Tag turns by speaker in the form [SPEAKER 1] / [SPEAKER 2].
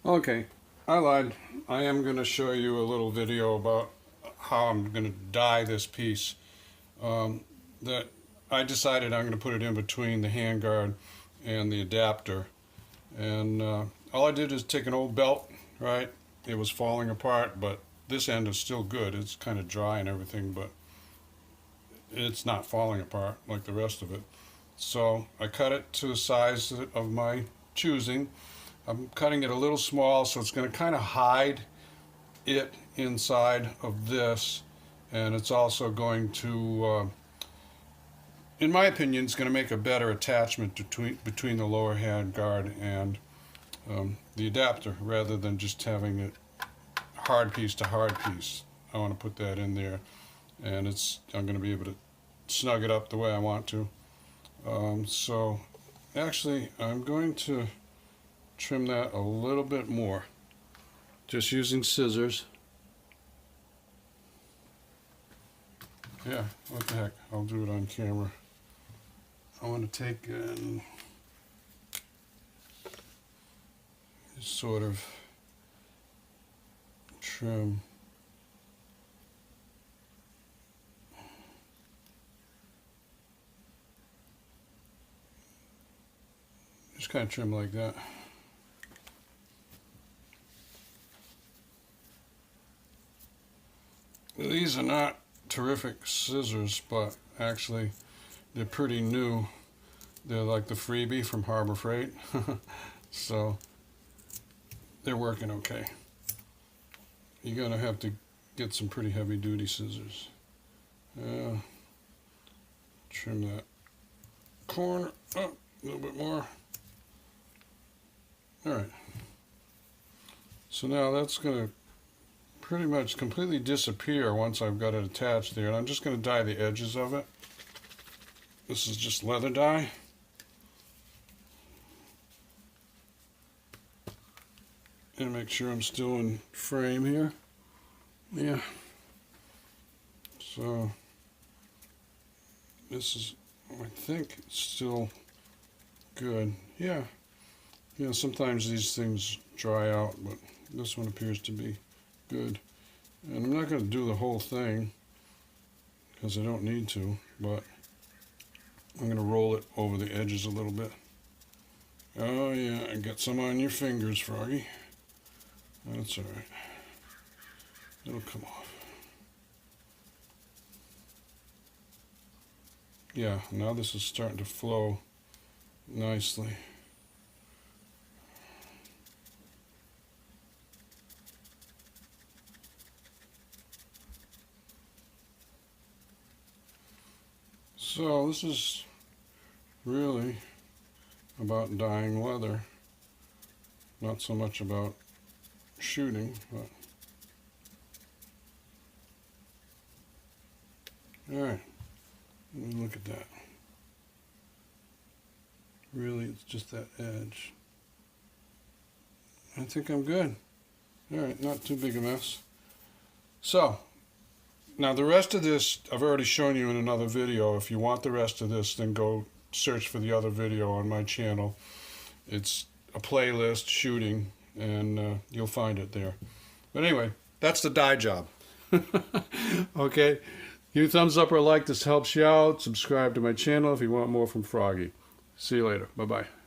[SPEAKER 1] Okay, I lied. I am going to show you a little video about how I'm going to dye this piece. That I decided I'm going to put it in between the handguard and the adapter. And all I did is take an old belt, right? It was falling apart, but this end is still good. It's kind of dry and everything, but it's not falling apart like the rest of it. So I cut it to the size of my choosing. I'm cutting it a little small, so it's going to kind of hide it inside of this, and it's also going to, in my opinion, it's going to make a better attachment between the lower hand guard and the adapter, rather than just having it hard piece to hard piece. I want to put that in there, and I'm going to be able to snug it up the way I want to. So actually, I'm going to trim that a little bit more, just using scissors. Yeah, what the heck, I'll do it on camera. I want to take and sort of trim. Just kind of trim like that. These are not terrific scissors, but actually they're pretty new. They're like the freebie from Harbor Freight. So they're working okay. You're gonna have to get some pretty heavy duty scissors. Trim that corner up a little bit more. Alright. So now that's gonna pretty much completely disappear once I've got it attached there, and I'm just going to dye the edges of it. This is just leather dye. And make sure I'm still in frame here. Yeah. So this is, I think it's still good. Yeah. You know, sometimes these things dry out, but this one appears to be good. And I'm not going to do the whole thing because I don't need to, but I'm going to roll it over the edges a little bit. Oh yeah, and get some on your fingers, Froggy. That's alright. It'll come off. Yeah, now this is starting to flow nicely. So this is really about dyeing leather, not so much about shooting, but alright, let me look at that. Really, it's just that edge. I think I'm good. Alright, not too big a mess. So now the rest of this I've already shown you in another video. If you want the rest of this, then go search for the other video on my channel. It's a playlist, shooting, and you'll find it there. But anyway, that's the dye job. Okay, give a thumbs up or like. This helps you out. Subscribe to my channel if you want more from Froggy. See you later. Bye-bye.